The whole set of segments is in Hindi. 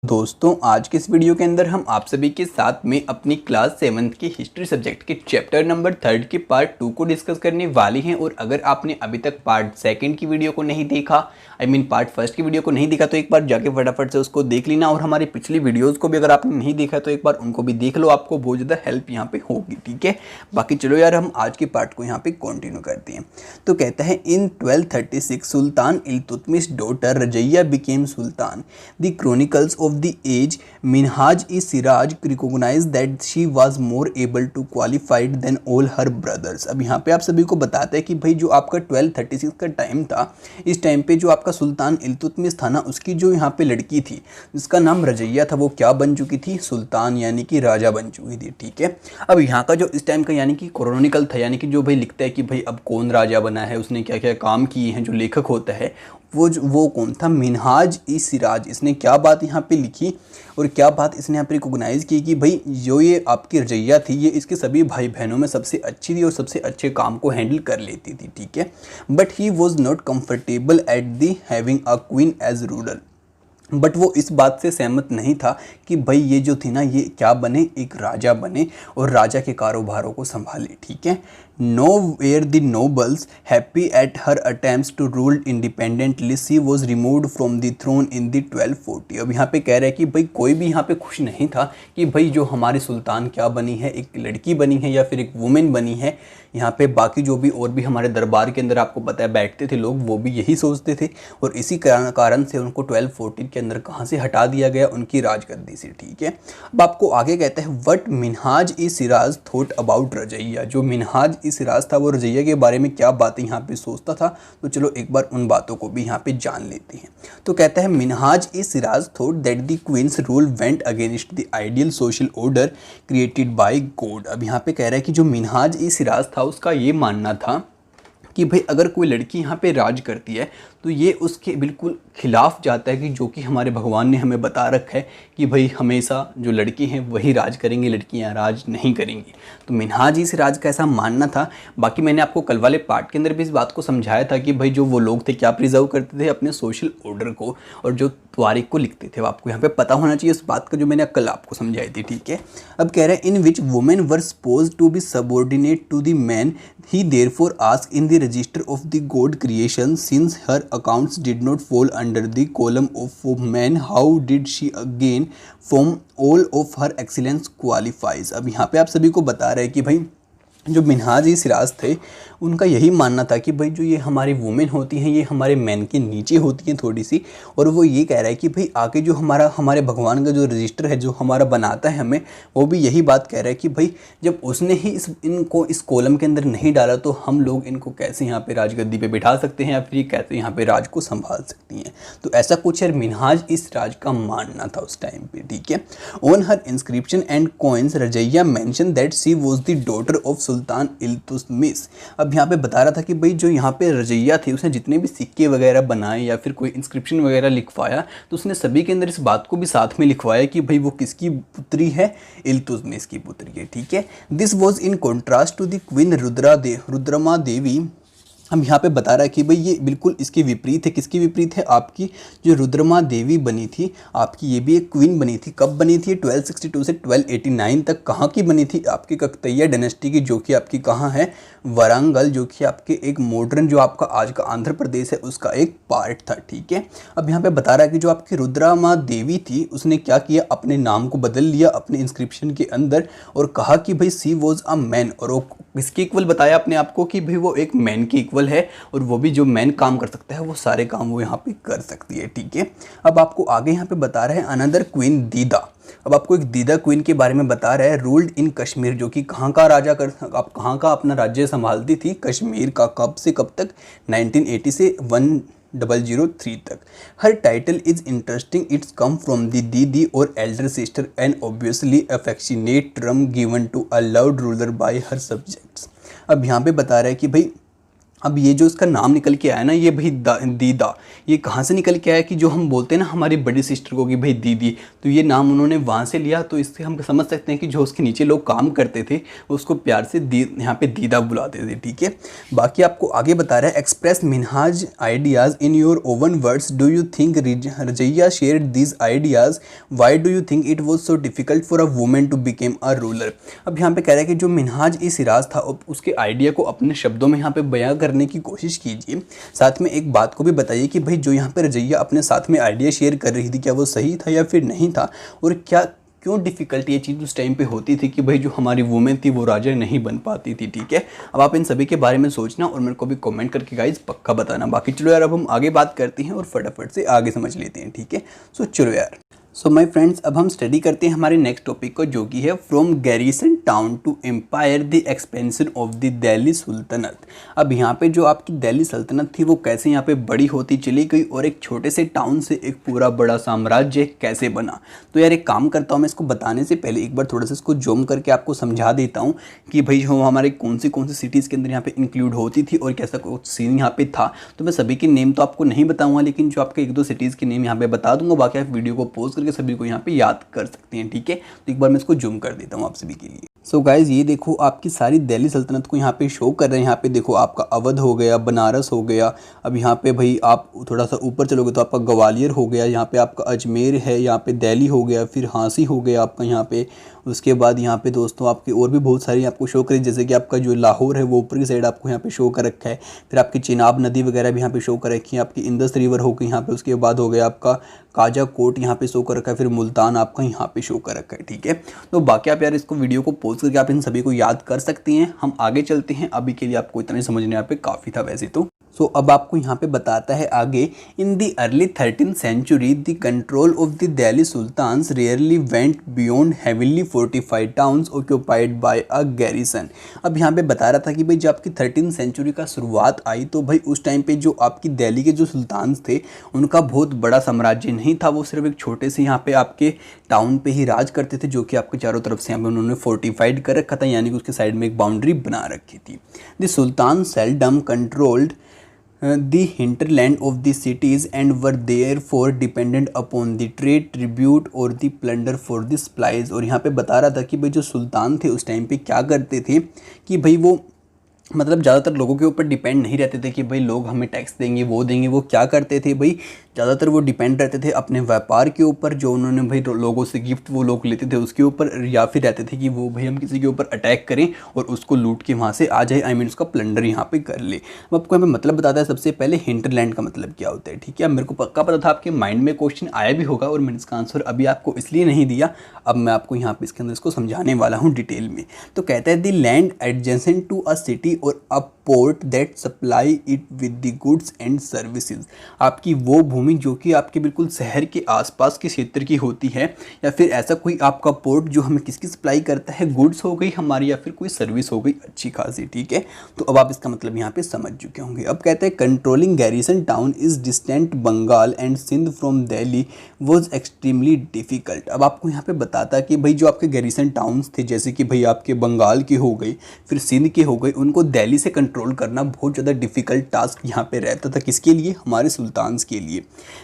दोस्तों आज के इस वीडियो के अंदर हम आप सभी के साथ में अपनी क्लास 7th की हिस्ट्री सब्जेक्ट के चैप्टर नंबर 3 के पार्ट 2 को डिस्कस करने वाले हैं। और अगर आपने अभी तक पार्ट 2 की वीडियो को नहीं देखा, पार्ट 1 की वीडियो को नहीं देखा, तो एक बार जाके फटाफट से उसको देख लेना। और हमारी पिछली वीडियोज़ को भी अगर आपने नहीं देखा तो एक बार उनको भी देख लो, आपको बहुत ज़्यादा हेल्प यहाँ पे होगी। ठीक है, बाकी चलो यार हम आज के पार्ट को यहाँ पे कंटिन्यू करते हैं। तो कहता है इन 1236 सुल्तान इल्तुतमिश डॉटर रजैया became Sultan. The chronicles of the age Minhaj-e-Siraj recognized that she was more able to qualified than all her brothers। अब यहाँ पे आप सभी को बताते हैं कि भाई जो आपका 1236 का टाइम था, इस टाइम पे जो आपका सुल्तान इल्तुतमिश था ना, उसकी जो यहाँ पे लड़की थी जिसका नाम रजैया था, वो क्या बन चुकी थी? सुल्तान यानी कि राजा बन चुकी थी। ठीक है, अब यहाँ का जो इस टाइम का यानी कि क्रॉनिकल था, यानी कि जो भाई लिखता है कि भाई अब कौन राजा बना है, उसने क्या क्या काम किए हैं, जो लेखक होता है वो कौन था? मिनहाज-ई-सिराज। इसने क्या बात यहाँ पे लिखी और क्या बात इसने यहाँ पे रिकॉग्नाइज की कि भाई जो ये आपकी रजैया थी, ये इसके सभी भाई बहनों में सबसे अच्छी थी और सबसे अच्छे काम को हैंडल कर लेती थी। ठीक है, but he was not comfortable at the having a queen as ruler. But वो इस बात से सहमत नहीं था कि भाई ये जो थी ना, ये क्या बने? एक राजा बने और राजा के कारोबारों को संभाले। ठीक है, nor were the nobles happy at her attempts to rule independently, she was removed from the throne in the 1240। अब यहाँ पे कह रहे हैं कि भाई कोई भी यहाँ पे खुश नहीं था कि भाई जो हमारी सुल्तान क्या बनी है, एक लड़की बनी है या फिर एक वुमेन बनी है। यहाँ पे बाकी जो भी और भी हमारे दरबार के अंदर आपको पता है बैठते थे लोग, वो भी यही सोचते थे और इसी कारण से उनको 1240 के अंदर कहाँ से हटा दिया गया? उनकी राजगद्दी से। ठीक है, अब आपको आगे कहता है व्हाट मिनहाज-ई-सिराज थॉट अबाउट रजैया। जो मिनहाज-ई-सिराज था वो रजैया के बारे में क्या बातें यहाँ पे सोचता था, तो चलो एक बार उन बातों को भी यहाँ पे जान लेते हैं। तो कहता है Minhaj-i-Siraj thought that the queen's rule went against the ideal social order created by God. अब यहाँ पे कह रहा है कि जो मिनहाज-ई-सिराज था उसका ये मानना था कि भाई अगर कोई लड़की यहाँ पे राज करती है तो ये उसके बिल्कुल खिलाफ जाता है कि जो कि हमारे भगवान ने हमें बता रखा है कि भाई हमेशा जो लड़के हैं वही राज करेंगे, लड़कियां राज नहीं करेंगी। तो मिनहाज-ई-सिराज का ऐसा मानना था। बाकी मैंने आपको कल वाले पार्ट के अंदर भी इस बात को समझाया था कि भाई जो वो लोग थे क्या प्रिजर्व करते थे? अपने सोशल ऑर्डर को, और जो तारीख को लिखते थे वो आपको यहाँ पे पता होना चाहिए उस बात का, जो मैंने कल आपको समझाई थी। ठीक है, अब कह रहे हैं in which women were suppose to be subordinate to the man, he therefore asked in the register of the God creation since her accounts did not fall under the column of men, how did she again from all of her excellence qualifies। अब यहाँ पे आप सभी को बता रहे हैं कि भाई जो मिनहाज-ई-सिराज थे उनका यही मानना था कि भाई जो ये हमारी वुमेन होती हैं ये हमारे मैन के नीचे होती हैं थोड़ी सी। और वो ये कह रहा है कि भाई आगे जो हमारे भगवान का जो रजिस्टर है जो हमारा बनाता है हमें, वो भी यही बात कह रहा है कि भाई जब उसने ही इनको इस कॉलम के अंदर नहीं डाला तो हम लोग इनको कैसे यहाँ पे राजगद्दी पे बिठा सकते हैं या फिर ये कैसे यहाँ पे राज को संभाल सकती हैं। तो ऐसा कुछ है मिनहाज-ई-सिराज का मानना था उस टाइम पे। ठीक है, on her inscription and coins Raziya mention that she was the daughter of Sultan Iltutmish. अब यहाँ पे बता रहा था कि भाई जो यहाँ पे रजैया थी उसने जितने भी सिक्के वगैरह बनाए या फिर कोई इंस्क्रिप्शन वगैरह लिखवाया तो उसने सभी के अंदर इस बात को भी साथ में लिखवाया कि भाई वो किसकी पुत्री है? इल्तुतमिश की पुत्री है। ठीक है, this was in contrast to the queen Rudrama Devi. हम यहाँ पे बता रहा है कि भाई ये बिल्कुल इसके विपरीत है। किसकी विपरीत है? आपकी जो रुद्रमा देवी बनी थी, आपकी ये भी एक क्वीन बनी थी। कब बनी थी? 1262 से 1289 तक। कहाँ की बनी थी? आपकी ककतैया डायनेस्टी की, जो कि आपकी कहाँ है? वारंगल, जो कि आपके एक मॉडर्न जो आपका आज का आंध्र प्रदेश है उसका एक पार्ट था। ठीक है, अब यहाँ पे बता रहा है कि जो आपकी रुद्रमा देवी थी उसने क्या किया? अपने नाम को बदल लिया अपने इंस्क्रिप्शन के अंदर और कहा कि भाई सी वॉज अ मैन। और वो किसके इक्वल बताया अपने आप को? कि भाई वो एक मैन की इक्वल है और वो भी जो मैन काम कर सकता है वो सारे काम वो यहाँ पे कर सकती है। ठीक है, अब आपको आगे यहाँ पे बता रहे हैं अनदर क्वीन दीदा। अब आपको एक दीदा क्वीन के बारे में बता रहा है। रूल्ड इन कश्मीर, जो कि कहाँ का राजा आप कहाँ का अपना राज्य संभालती थी? कश्मीर का। कब से कब तक? 1980 से 1003 तक। Her title is interesting, it's come from the didi और elder sister and obviously affectionate term given to a loved ruler by her subjects. अब यहाँ पे बता रहा है कि भाई अब ये जो इसका नाम निकल के आया ना, ये भाई दीदा, ये कहाँ से निकल के आया कि जो हम बोलते हैं ना हमारी बड़ी सिस्टर को कि भाई दीदी, तो ये नाम उन्होंने वहाँ से लिया। तो इससे हम समझ सकते हैं कि जो उसके नीचे लोग काम करते थे उसको प्यार से यहाँ पे दीदा बुलाते थे, ठीक है। बाकी आपको आगे बता रहा है, express Minhaj ideas in your own words, do you think Raziya shared these ideas, why do you think it was so difficult for a women to became a ruler. अब यहाँ पे कह रहा है कि जो मिनहाज ई सिराज था उसके आइडिया को अपने शब्दों में यहाँ पे बयां करने की कोशिश कीजिए। साथ में एक बात को भी बताइए कि भाई जो यहाँ पे रजैया अपने साथ में आइडिया शेयर कर रही थी, क्या वो सही था या फिर नहीं था, और क्या क्यों डिफ़िकल्ट ये चीज़ उस टाइम पे होती थी कि भाई जो हमारी वुमेन थी वो राजा नहीं बन पाती थी, ठीक है। अब आप इन सभी के बारे में सोचना और मेरे को भी कमेंट करके गाइज पक्का बताना। बाकी चलो यार, अब हम आगे बात करते हैं और फटाफट से आगे समझ लेते हैं, ठीक है। सो चलो यार, सो माय फ्रेंड्स, अब हम स्टडी करते हैं हमारे नेक्स्ट टॉपिक को, जो कि है from garrison town to empire the expansion of the Delhi sultanate. अब यहाँ पे जो आपकी दिल्ली सल्तनत थी वो कैसे यहाँ पे बड़ी होती चली गई और एक छोटे से टाउन से एक पूरा बड़ा साम्राज्य कैसे बना। तो यार एक काम करता हूँ, मैं इसको बताने से पहले एक बार थोड़ा सा इसको जूम करके आपको समझा देता हूँ कि भाई जो हमारे कौन सी सिटीज़ के अंदर यहाँ पे इंक्लूड होती थी और कैसा कुछ सीन यहाँ पे था। तो मैं सभी के नेम तो आपको नहीं बताऊँगा, लेकिन जो आपके 1-2 सिटीज़ के नेम यहाँ पे बता दूंगा। बाकी आप वीडियो को पॉज करके सभी को यहाँ पे याद कर सकते हैं, ठीक है। तो एक बार मैं इसको जूम कर देता हूँ आप सभी के लिए। सो गाइज, ये देखो आपकी सारी दिल्ली सल्तनत को यहाँ पे शो कर रहे हैं। यहाँ पे देखो आपका अवध हो गया, बनारस हो गया। अब यहाँ पे भाई आप थोड़ा सा ऊपर चलोगे तो आपका ग्वालियर हो गया, यहाँ पे आपका अजमेर है, यहाँ पे दिल्ली हो गया, फिर हाँसी हो गया आपका यहाँ पे। उसके बाद यहाँ पे दोस्तों आपकी और भी बहुत सारी आपको शो करें, जैसे कि आपका जो लाहौर है वो ऊपर की साइड आपको यहाँ पे शो कर रखा है। फिर आपकी चिनाब नदी वगैरह भी यहाँ पे शो कर रखी है, आपकी इंदस रिवर हो गई यहाँ पे। उसके बाद हो गया आपका काजा कोट यहाँ पे शो कर रखा है, फिर मुल्तान आपका यहाँ पे शो कर रखा है, ठीक है। तो बाकी आप यार इसको वीडियो को पॉज करके आप इन सभी को याद कर सकते हैं। हम आगे चलते हैं, अभी के लिए आपको इतना ही समझने यहाँ पे काफ़ी था वैसे तो। सो अब आपको यहाँ पे बताता है आगे, in the early 13th century the control of the Delhi sultans rarely went beyond heavily fortified towns occupied by a garrison. अब यहाँ पे बता रहा था कि भाई जब आपकी 13th सेंचुरी का शुरुआत आई तो भाई उस टाइम पे जो आपकी दिल्ली के जो सुल्तान्स थे उनका बहुत बड़ा साम्राज्य नहीं था, वो सिर्फ एक छोटे से यहाँ पे आपके टाउन पे ही राज करते थे, जो कि आपके चारों तरफ से यहाँ पे उन्होंने फोर्टिफाइड कर रखा था, यानी कि उसके साइड में एक बाउंड्री बना रखी थी। The sultan seldom controlled the hinterland of the cities and were therefore dependent upon the trade, tribute और the plunder for the supplies। और यहाँ पे बता रहा था कि भाई जो सुल्तान थे उस टाइम पे क्या करते थे कि भाई वो मतलब ज़्यादातर लोगों के ऊपर डिपेंड नहीं रहते थे कि भाई लोग हमें टैक्स देंगे वो देंगे। वो क्या करते थे भाई, ज़्यादातर वो डिपेंड रहते थे अपने व्यापार के ऊपर, जो उन्होंने भाई लोगों से गिफ्ट वो लोग लेते थे उसके ऊपर, या फिर रहते थे कि वो भाई हम किसी के ऊपर अटैक करें और उसको लूट के वहाँ से आ जाए, आई मीन उसका प्लंडर यहाँ पे कर ले। अब आपको यहाँ पे मतलब बताता है सबसे पहले हिंटरलैंड का मतलब क्या होता है, ठीक है। मेरे को पक्का पता था आपके माइंड में क्वेश्चन आया भी होगा और मैंने इसका आंसर अभी आपको इसलिए नहीं दिया, अब मैं आपको यहाँ पे इसके अंदर इसको समझाने वाला हूँ डिटेल में। तो कहता है the land adjacent to a city और a port that supply it with the goods and services. आपकी वो भूमि जो कि आपके बिल्कुल शहर के आसपास के क्षेत्र की होती है, या फिर ऐसा कोई आपका पोर्ट जो हमें किसकी सप्लाई करता है, गुड्स हो गई हमारी या फिर कोई सर्विस हो गई अच्छी खासी, ठीक है। तो अब आप इसका मतलब यहाँ पे समझ चुके होंगे। अब कहते हैं controlling garrison town is distant Bengal and Sindh from Delhi was extremely difficult. अब आपको यहाँ पे बताता कि भाई जो आपके गैरिसन टाउन्स थे, जैसे कि भाई आपके बंगाल के हो गए फिर सिंध के हो गए, उनको दिल्ली से कंट्रोल करना बहुत ज़्यादा डिफिकल्ट टास्क यहाँ पे रहता था। किसके लिए, हमारे सुल्तान्स के लिए।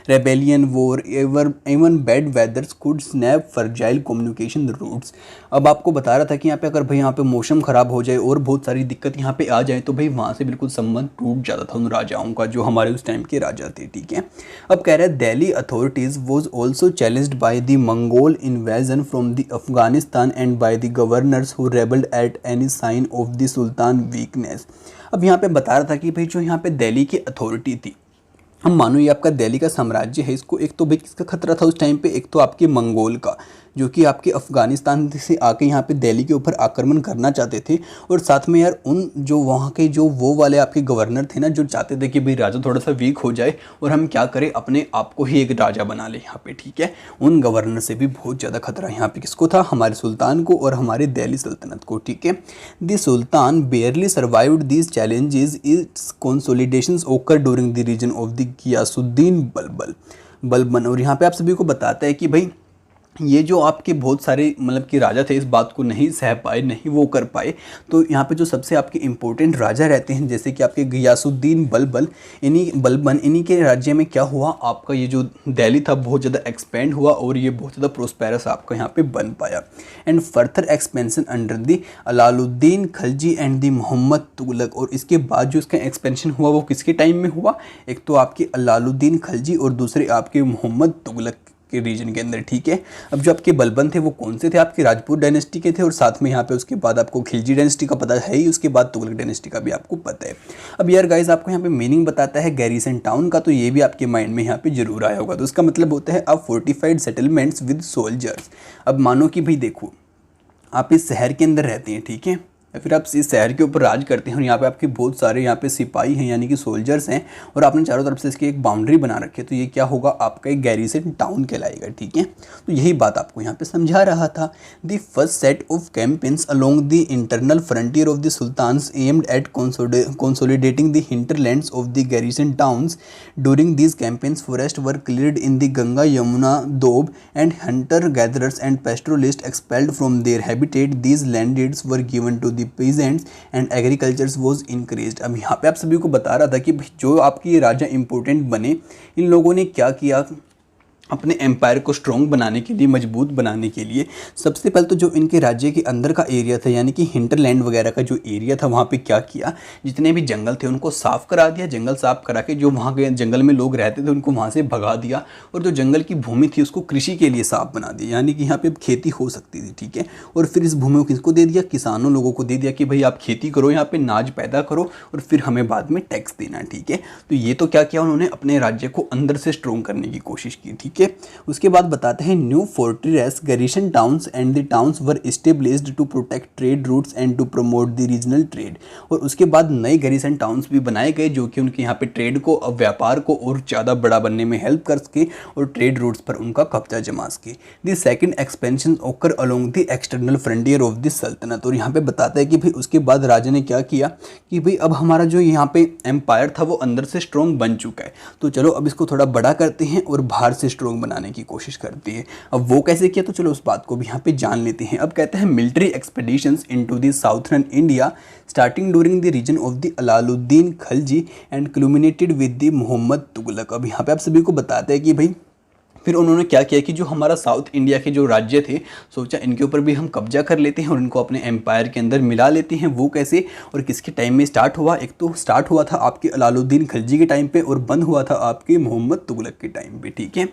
Rebellion war even bad weathers could snap fragile communication routes. अब आपको बता रहा था कि यहाँ पे अगर भाई यहाँ पे मौसम ख़राब हो जाए और बहुत सारी दिक्कत यहाँ पे आ जाए तो भाई वहाँ से बिल्कुल संबंध टूट जाता था उन राजाओं का जो हमारे उस टाइम के राजा थे, ठीक है। अब कह रहे हैं Delhi authorities was also challenged by the Mongol invasion from the Afghanistan and by the governors who rebelled at any sign of the sultan weakness. अब यहाँ पे बता रहा था कि भाई जो यहाँ पे दिल्ली की अथॉरिटी थी, हम मानो ये आपका दिल्ली का साम्राज्य है, इसको एक तो भाई किसका खतरा था उस टाइम पे, एक तो आपके मंगोल का जो कि आपके अफ़गानिस्तान से आके यहाँ पे दिल्ली के ऊपर आक्रमण करना चाहते थे, और साथ में यार उन जो वहाँ के जो वो वाले आपके गवर्नर थे ना जो चाहते थे कि भाई राजा थोड़ा सा वीक हो जाए और हम क्या करें अपने आप को ही एक राजा बना ले यहाँ पे, ठीक है। उन गवर्नर से भी बहुत ज़्यादा खतरा यहाँ पे किसको था, हमारे सुल्तान को और हमारे दिल्ली सल्तनत को, ठीक है। The sultan barely survived these challenges, its consolidations occur during the reason of the Ghiyasuddin Balban. और यहाँ पे आप सभी को बताता है कि भाई ये जो आपके बहुत सारे मतलब कि राजा थे इस बात को नहीं सह पाए, नहीं वो कर पाए। तो यहाँ पे जो सबसे आपके इम्पोर्टेंट राजा रहते हैं जैसे कि आपके गियासुद्दीन बलबन, इन्हीं के राज्य में क्या हुआ, आपका ये जो दिल्ली था बहुत ज़्यादा एक्सपेंड हुआ और ये बहुत ज़्यादा प्रोस्पेरस आपका यहाँ पे बन पाया। And further expansion under the Alauddin Khalji and the Muhammad Tughlaq. और इसके बाद जो इसका एक्सपेंशन हुआ वो किसके टाइम में हुआ, एक तो आपके अलाउद्दीन खलजी और दूसरे आपके मोहम्मद तुगलक के रीजन के अंदर, ठीक है। अब जो आपके बलबन थे वो कौन से थे, आपके राजपूत डायनेस्टी के थे और साथ में यहाँ पे उसके बाद आपको खिलजी डायनेस्टी का पता है ही, उसके बाद तुगलक डायनेस्टी का भी आपको पता है। अब यार गाइस आपको यहाँ पे मीनिंग बताता है गैरिसन टाउन का, तो ये भी आपके माइंड में यहाँ पे जरूर आया होगा। तो इसका मतलब होता है अब फोर्टिफाइड सेटलमेंट्स विद सोल्जर्स। अब मानो कि भाई देखो आप इस शहर के अंदर रहते हैं, ठीक है, या फिर आप इस शहर के ऊपर राज करते हैं और यहाँ पे आपके बहुत सारे यहाँ पे सिपाही हैं यानी कि सोल्जर्स हैं और आपने चारों तरफ से इसकी एक बाउंड्री बना रखी है, तो ये क्या होगा, आपका एक गैरिसन टाउन कहलाएगा, ठीक है। तो यही बात आपको यहाँ पे समझा रहा था। The first set of campaigns along the internal frontier of the sultans aimed at consolidating the hinterlands of the garrison towns. During these campaigns, forests were cleared in the Ganga Yamuna Doab and hunter-gatherers and pastoralists expelled from their habitat. These land deeds were given to the peasants and agriculture was increased। अब यहाँ पे आप सभी को बता रहा था कि जो आपके राजा इंपॉर्टेंट बने, इन लोगों ने क्या किया, अपने एम्पायर को स्ट्रॉन्ग बनाने के लिए, मजबूत बनाने के लिए सबसे पहले तो जो इनके राज्य के अंदर का एरिया था यानी कि हिंटरलैंड वगैरह का जो एरिया था वहाँ पे क्या किया, जितने भी जंगल थे उनको साफ़ करा दिया। जंगल साफ़ करा के जो वहाँ के जंगल में लोग रहते थे उनको वहाँ से भगा दिया और जो जंगल की भूमि थी उसको कृषि के लिए साफ बना दिया, यानी कि यहाँ पर खेती हो सकती थी, ठीक है। और फिर इस भूमि को किसको दे दिया, किसानों लोगों को दे दिया कि भाई आप खेती करो, यहाँ पर नाज पैदा करो और फिर हमें बाद में टैक्स देना, ठीक है। तो ये तो क्या किया उन्होंने, अपने राज्य को अंदर से स्ट्रॉन्ग करने की कोशिश की, ठीक है। उसके बाद बताते हैं new fortress garrison towns and the towns were established to protect trade routes and to promote the regional trade. और उसके बाद नए गैरिसन टाउन्स भी बनाए गए जो कि उनके यहाँ पे ट्रेड को, व्यापार को और ज़्यादा बड़ा बनने में हेल्प कर सके और ट्रेड रूट्स पर उनका कब्जा जमा सके। द सेकंड एक्सपेंशन ओकर along the external frontier of the सल्तनत। और यहाँ पे बताता है कि भाई उसके बाद राजा ने क्या किया कि भाई अब हमारा जो यहाँ पे एम्पायर था वो अंदर से स्ट्रॉन्ग बन चुका है, तो चलो अब इसको थोड़ा बड़ा करते हैं और बाहर से स्ट्रॉन्ग बनाने की कोशिश करती है। अब वो कैसे किया, तो चलो उस बात को भी यहाँ पे जान लेते हैं। अब कहते हैं military expeditions into the southern India starting during the reason of the Alauddin Khalji and culminated with the Muhammad Tughlaq. अब यहाँ पे आप सभी को बताते हैं कि भाई फिर उन्होंने क्या किया कि जो हमारा साउथ इंडिया के जो राज्य थे, सोचा इनके ऊपर भी हम कब्जा कर लेते हैं और इनको अपने एम्पायर के अंदर मिला लेते हैं। वो कैसे और किसके टाइम में स्टार्ट हुआ, एक तो स्टार्ट हुआ था आपके अलाउद्दीन खलजी के टाइम पे और बंद हुआ था आपके मोहम्मद तुगलक के टाइम पे, ठीक है।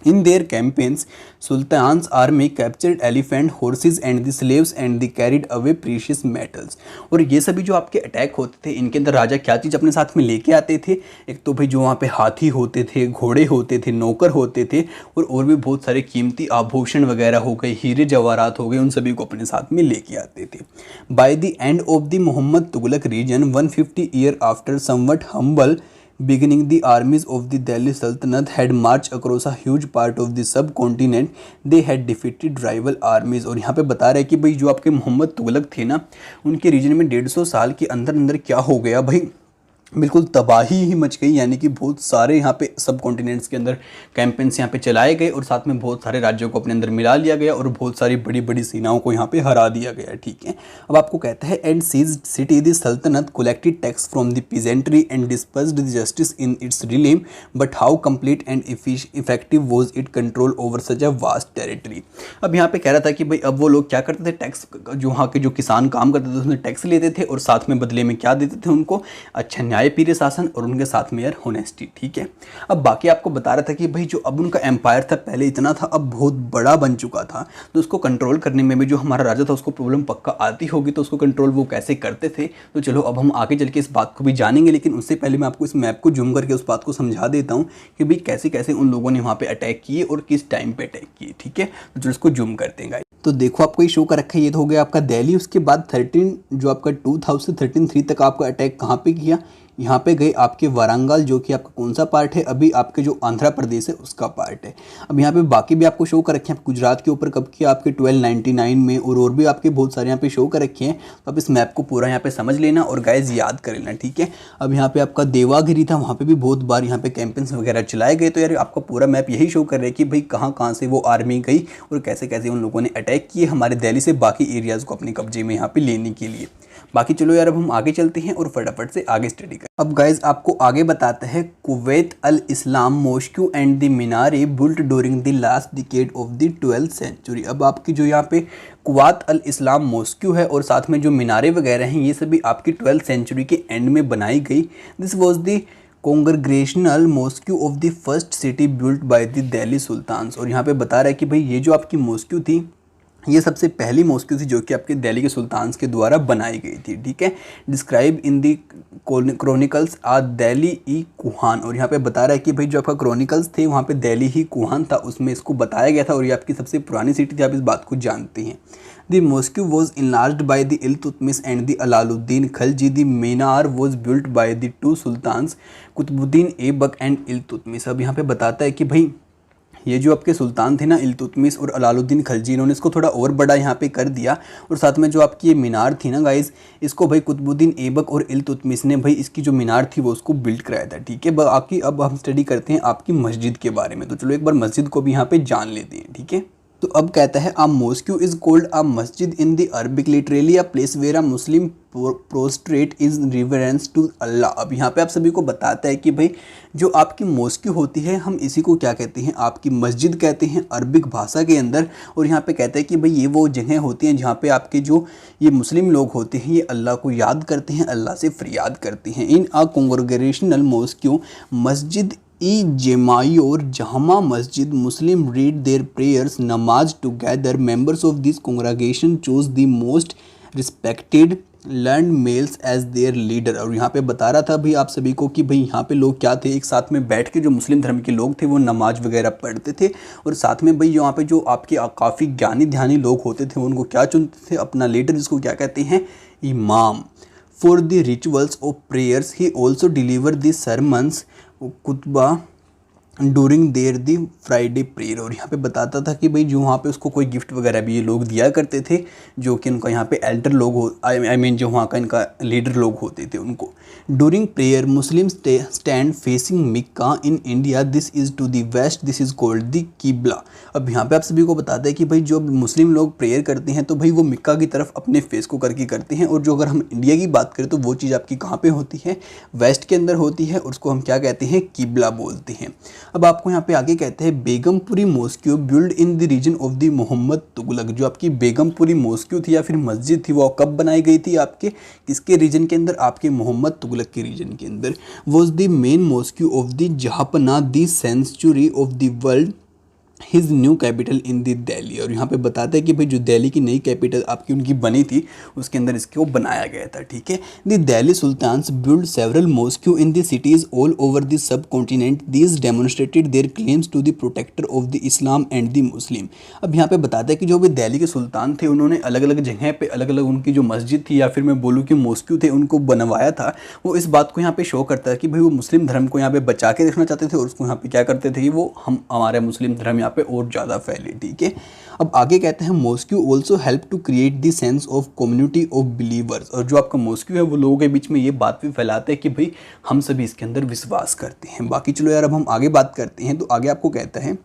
In their campaigns, Sultan's army captured elephant, horses and the slaves and they carried away precious metals। और ये सभी जो आपके अटैक होते थे इनके अंदर राजा क्या चीज़ अपने साथ में लेके आते थे, एक तो भाई जो वहाँ पे हाथी होते थे, घोड़े होते थे, नौकर होते थे और भी बहुत सारे कीमती आभूषण वगैरह हो गए, हीरे जवाहरात हो गए, उन सभी को अपने साथ में लेके आते थे। By the end of the Muhammad Tughlaq region 150 year after somewhat humble beginning, the armies of the Delhi Sultanate had marched across a huge part of the subcontinent. They had defeated rival armies। और यहाँ पे बता रहे हैं कि भाई जो आपके मोहम्मद तुगलक थे ना, उनके रीजन में 150 साल के अंदर अंदर क्या हो गया भाई, बिल्कुल तबाही ही मच गई, यानी कि बहुत सारे यहाँ पे सब कॉन्टिनेंट्स के अंदर कैंपेन्स यहाँ पे चलाए गए और साथ में बहुत सारे राज्यों को अपने अंदर मिला लिया गया और बहुत सारी बड़ी बड़ी सेनाओं को यहाँ पे हरा दिया गया, ठीक है। अब आपको कहता है एंड सीज सिटी द सल्तनत collected tax from the peasantry and dispersed the justice in its realm, but how complete and effective was it control over such a vast territory. अब यहाँ पे कह रहा था कि भाई अब वो लोग क्या करते थे, टैक्स जो वहाँ के जो किसान काम करते थे उसमें टैक्स लेते थे और साथ में बदले में क्या देते थे उनको, अच्छा न्यायप्रिय शासन और उनके साथ में यार होनेस्टी, ठीक है। अब बाकी आपको बता रहा था कि भाई जो अब उनका एम्पायर था पहले इतना था, अब बहुत बड़ा बन चुका था, तो उसको कंट्रोल करने में भी जो हमारा राजा था उसको प्रॉब्लम पक्का आती होगी, तो उसको कंट्रोल वो कैसे करते थे। तो चलो अब हम आगे चल के इस बात को भी जानेंगे, लेकिन उससे पहले मैं आपको इस मैप को जूम करके उस बात को समझा देता हूँ कि भाई कैसे कैसे उन लोगों ने वहाँ पे अटैक किए और किस टाइम पे अटैक किए, ठीक है। तो चलो इसको जूम करते हैं। तो देखो आपको ये शो कर रखा है, ये तो हो गया आपका दिल्ली। उसके बाद 13 जो आपका 2013 तक आपका अटैक कहाँ पे किया, यहाँ पे गए आपके वारंगल, जो कि आपका कौन सा पार्ट है, अभी आपके जो आंध्र प्रदेश है उसका पार्ट है। अब यहाँ पे बाकी भी आपको शो कर रखे हैं, गुजरात के ऊपर कब किया आपके 1299 में, और भी आपके बहुत सारे यहाँ पे शो कर रखे हैं। तो आप इस मैप को पूरा यहाँ पे समझ लेना और गाइज याद कर लेना, ठीक है। अब यहाँ पे आपका देवागिरी था, वहाँ पे भी बहुत बार यहाँ पे कैंपेन्स वगैरह चलाए गए। तो यार आपका पूरा मैप यही शो कर रहा है कि भाई कहाँ कहाँ से वो आर्मी गई और कैसे कैसे उन लोगों ने अटैक किए हमारे दिल्ली से बाकी एरियाज़ को अपने कब्जे में यहाँ पे लेने के लिए। बाकी चलो यार अब हम आगे चलते हैं और फटाफट से आगे स्टडी करें। अब गाइज आपको आगे बताते हैं Quwwat al Islam mosque and the minaret built during the last decade of the 12th century. अब आपकी जो यहाँ पे कुवैत अल इस्लाम मॉस्क्यू है और साथ में जो मीनारे वगैरह हैं ये सभी आपकी 12th सेंचुरी के एंड में बनाई गई। This was the congregational mosque of the first city built by the Delhi sultans. और यहाँ पे बता रहा है कि भाई ये जो आपकी मॉस्क्यू थी ये सबसे पहली मॉस्क्यू थी जो कि आपके दिल्ली के सुल्तान्स के द्वारा बनाई गई थी, ठीक है। डिस्क्राइब इन दी क्रॉनिकल्स आ दिल्ली ई कुहान। और यहाँ पे बता रहा है कि भाई जो आपका क्रॉनिकल्स थे वहाँ पे दिल्ली ही कुहान था, उसमें इसको बताया गया था और ये आपकी सबसे पुरानी सिटी थी, आप इस बात को जानते हैं। The mosque was enlarged by the Iltutmish and the Alauddin Khalji. The minar was built by the two sultans Qutbuddin Aibak and Iltutmish. अब यहाँ पे बताता है कि भाई ये जो आपके सुल्तान थे ना इल्तुतमिश और अलाउद्दीन खलजी, इन्होंने इसको थोड़ा और बड़ा यहाँ पे कर दिया। और साथ में जो आपकी ये मीनार थी ना गाइस, इसको भाई कुतुबुद्दीन ऐबक और इल्तुतमिश ने भाई इसकी जो मीनार थी वो उसको बिल्ड कराया था, ठीक है। बाकी अब हम स्टडी करते हैं आपकी मस्जिद के बारे में। तो चलो एक बार मस्जिद को भी यहाँ पे जान लेते हैं, ठीक है। तो अब कहता है a mosque is called a masjid in the Arabic literally a place where a Muslim prostrate his reverence to Allah. अब यहाँ पे आप सभी को बताता है कि भाई जो आपकी मॉस्क्यू होती है हम इसी को क्या कहते हैं, आपकी मस्जिद कहते हैं अरबिक भाषा के अंदर। और यहाँ पे कहता है कि भाई ये वो जगह होती हैं जहाँ पे आपके जो ये मुस्लिम लोग होते हैं ये अल्लाह को याद करते हैं, अल्लाह से फरियाद करते हैं। इन आ कॉन्ग्रेगेशनल मॉस्क्यू मस्जिद ई जमाई और Jama Masjid Muslim read their prayers namaz together. Members of this congregation choose the most respected learn males as their leader. और यहाँ पे बता रहा था भाई आप सभी को कि भाई यहाँ पे लोग क्या थे, एक साथ में बैठ के जो मुस्लिम धर्म के लोग थे वो नमाज वगैरह पढ़ते थे। और साथ में भाई यहाँ पे जो आपके काफ़ी ज्ञानी ध्यानी लोग होते थे उनको क्या चुनते थे, अपना लीडर, जिसको क्या कहते हैं, इमाम। For the rituals of prayers he also deliver the sermons khutba during their the Friday prayer. और यहाँ पे बताता था कि भाई जो वहाँ पे उसको कोई गिफ्ट वगैरह भी ये लोग दिया करते थे, जो कि उनका यहाँ पे एल्डर लोग हो आई मीन जो वहाँ का इनका लीडर लोग होते थे उनको। During prayer Muslim stand facing Mecca in India, this is to the west, this is called the qibla. अब यहाँ पे आप सभी को बताते हैं कि भाई जो मुस्लिम लोग प्रेयर करते हैं तो भाई वो मिक्का की तरफ अपने फेस को करके करते हैं। और जो अगर हम इंडिया की बात करें तो वो चीज़ आपकी कहाँ पे होती है, वेस्ट के अंदर होती है, और उसको हम क्या कहते हैं, किबला बोलते हैं। अब आपको यहाँ पे आगे कहते हैं Begumpuri mosque build in the reason of the Muhammad Tughlaq. जो आपकी बेगमपुरी मॉस्क्यू थी या फिर मस्जिद थी वो कब बनाई गई थी, आपके किसके रीजन के अंदर, आपके मोहम्मद तुगलक के रीजन के अंदर। Was the main mosque of the Jahapanah the century of the world his new capital in the Delhi. और यहाँ पे बताता है कि भाई जो दिल्ली की नई कैपिटल आपकी उनकी बनी थी उसके अंदर इसको बनाया गया था, ठीक है। The Delhi sultans build several mosque in the cities all over the subcontinent. These demonstrated their claims to the protector of the Islam and the Muslim. अब यहाँ पे बताता है कि जो भी दिल्ली के सुल्तान थे उन्होंने अलग अलग जगह पे अलग अलग उनकी जो मस्जिद थी या फिर मैं बोलूँ कि मॉस्क्यू थे उनको बनवाया था। वो इस बात को यहाँ पे शो करता है कि भाई वो मुस्लिम धर्म को यहाँ पे बचा के रखना चाहते थे और उसको यहाँ पे क्या करते थे कि वो हमारे मुस्लिम धर्म पे और ज़्यादा फैले, ठीक है। अब आगे कहते हैं mosque also help to create the sense of community of believers. और जो आपका मॉस्क्यू है वो लोगों के बीच में ये बात भी फैलाते हैं कि भाई हम सभी इसके अंदर विश्वास करते हैं। बाकी चलो यार अब हम आगे बात करते हैं। तो आगे आपको कहता है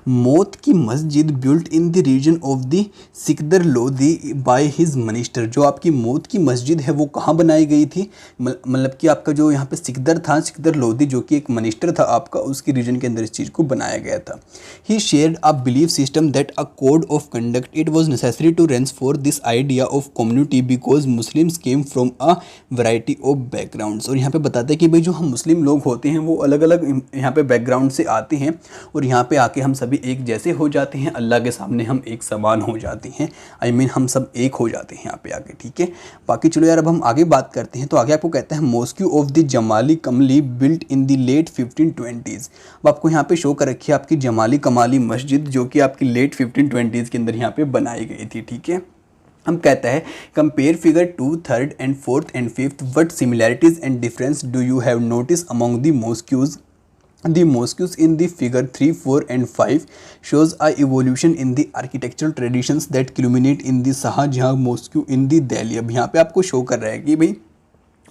Moth ki Masjid built in the reason of the Sikandar Lodi by his minister. जो आपकी मौत की मस्जिद है वो कहाँ बनाई गई थी, मतलब कि आपका जो यहाँ पे सिकदर था, सिकदर लोधी जो कि एक मिनिस्टर था आपका, उसके रीजन के अंदर इस चीज़ को बनाया गया था। He shared a belief system that a code of conduct it was necessary to reins for this idea of community because Muslims came from a variety of backgrounds. और यहाँ पे बताते हैं कि भाई जो हम मुस्लिम लोग होते हैं वो अलग अलग यहाँ पे बैकग्राउंड से आते हैं और यहाँ पे आके हम सभी एक जैसे हो जाते हैं, अल्लाह के सामने हम एक समान हो जाते हैं, आई मीन हम सब एक हो जाते हैं यहाँ पे आके, ठीक है। बाकी चलो यार अब हम आगे बात करते हैं। तो आगे आपको कहता है mosque of the Jamali Kamli built in the late 1520s। अब आपको यहाँ पे शो कर रखी है आपकी जमाली कमाली मस्जिद जो कि आपकी लेट 1520s के अंदर यहाँ पे बनाई गई थी, ठीक है। हम कहता है compare figure 2, 3rd and 4th and 5th, what similarities and difference do you have noticed among the mosques? The mosques in the figure 3, 4 and 5 shows a evolution in the architectural traditions that culminate in the Shahjahan Mosque in the Delhi। अब यहाँ पे आपको शो कर रहा है कि भाई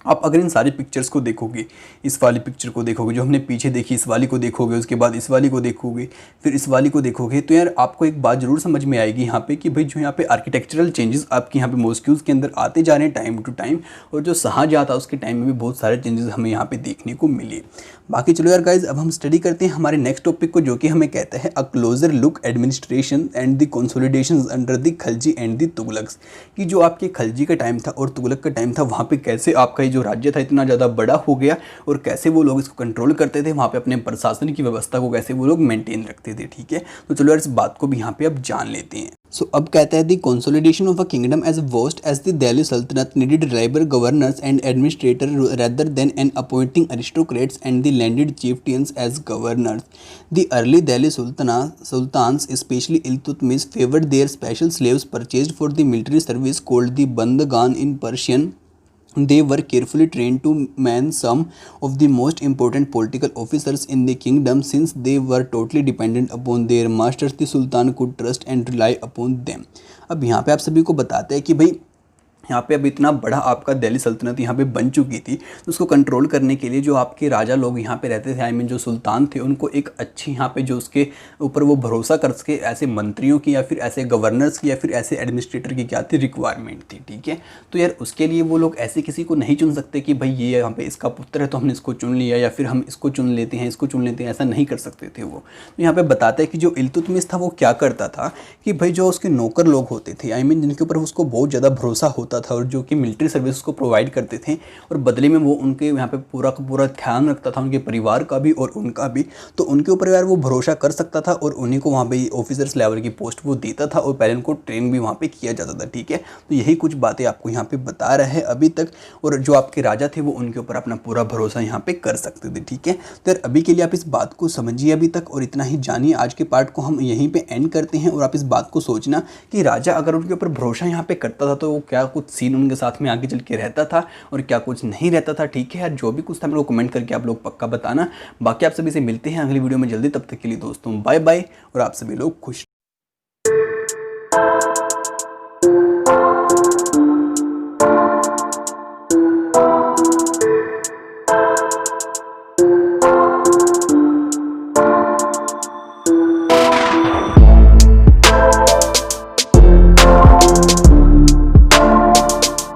आप अगर इन सारी पिक्चर्स को देखोगे, इस वाली पिक्चर को देखोगे जो हमने पीछे देखी, इस वाली को देखोगे, उसके बाद इस वाली को देखोगे, फिर इस वाली को देखोगे, तो यार आपको एक बात ज़रूर समझ में आएगी यहाँ पे कि भाई जो यहाँ पे आर्किटेक्चरल चेंजेस आपके यहाँ पे मॉस्क्यूज़ के अंदर आते जा रहे हैं टाइम टू टाइम, और जो शाहजहाँ था उसके टाइम में भी बहुत सारे चेंजेस हमें यहाँ पे देखने को मिले। बाकी चलो यार गाइज, अब हम स्टडी करते हैं हमारे नेक्स्ट टॉपिक को, जो कि हमें कहता है a closer look administration and the consolidation under the Khalji and the Tughlaqs, कि जो आपके खलजी का टाइम था और तुगलक का टाइम था, वहाँ पे कैसे आपका जो राज्य था इतना ज़्यादा बड़ा हो गया और कैसे वो लोग इसको कंट्रोल करते थे, वहाँ पे अपने प्रशासन की व्यवस्था को कैसे वो लोग मेंटेन रखते थे। ठीक है, तो चलो यार इस बात को भी यहाँ पे अब जान लेते हैं। अब कहता है the consolidation of a kingdom as vast as the Delhi sultanate needed reliable governors and administrator rather than an appointing aristocrats and the landed chieftains as governors. The early Delhi sultans, especially Iltutmish, favored their special slaves purchased for the military service called the Bandagan in Persian. They were carefully trained to man some of the most important political officers in the kingdom, since they were totally dependent upon their masters. The Sultan could trust and rely upon them. अब यहाँ पे आप सभी को बताते हैं कि भाई यहाँ पे अब इतना बड़ा आपका दिल्ली सल्तनत यहाँ पे बन चुकी थी, तो उसको कंट्रोल करने के लिए जो आपके राजा लोग यहाँ पे रहते थे, आई मीन जो सुल्तान थे, उनको एक अच्छी यहाँ पे जो उसके ऊपर वो भरोसा कर सके, ऐसे मंत्रियों की या फिर ऐसे गवर्नर्स की या फिर ऐसे एडमिनिस्ट्रेटर की क्या थी, रिक्वायरमेंट थी। ठीक है, तो यार उसके लिए वो लोग ऐसे किसी को नहीं चुन सकते कि भाई ये यहाँ पे इसका पुत्र है तो हमने इसको चुन लिया, या फिर हम इसको चुन लेते हैं, इसको चुन लेते हैं, ऐसा नहीं कर सकते थे वो। तो यहाँ पे बताते हैं कि जो इल्तुतमिश था वो क्या करता था कि भाई जो उसके नौकर लोग होते थे, आई मीन जिनके ऊपर उसको बहुत ज़्यादा भरोसा होता था और जो कि मिलिट्री सर्विस को प्रोवाइड करते थे, और बदले में वो उनके यहाँ पे पूरा का पूरा ध्यान रखता था, उनके परिवार का भी और उनका भी, तो उनके ऊपर यार वो भरोसा कर सकता था और उन्हीं को वहाँ पे ऑफिसर्स लेवल की पोस्ट वो देता था और पहले उनको ट्रेन भी वहाँ पे किया जाता था। ठीक है, तो यही कुछ बातें आपको यहाँ पे बता रहा है अभी तक, और जो आपके राजा थे वो उनके ऊपर अपना पूरा भरोसा यहाँ पे कर सकते थे। ठीक है, तो यार अभी के लिए आप इस बात को समझिए अभी तक और इतना ही जानिए। आज के पार्ट को हम यहीं पे एंड करते हैं, और आप इस बात को सोचना कि राजा अगर उनके ऊपर भरोसा यहाँ पे करता था तो वो क्या कुछ सीन उनके साथ में आगे चल के रहता था और क्या कुछ नहीं रहता था। ठीक है यार, जो भी कुछ था मेरे को कमेंट करके आप लोग पक्का बताना। बाकी आप सभी से मिलते हैं अगली वीडियो में जल्दी, तब तक के लिए दोस्तों बाय बाय, और आप सभी लोग खुश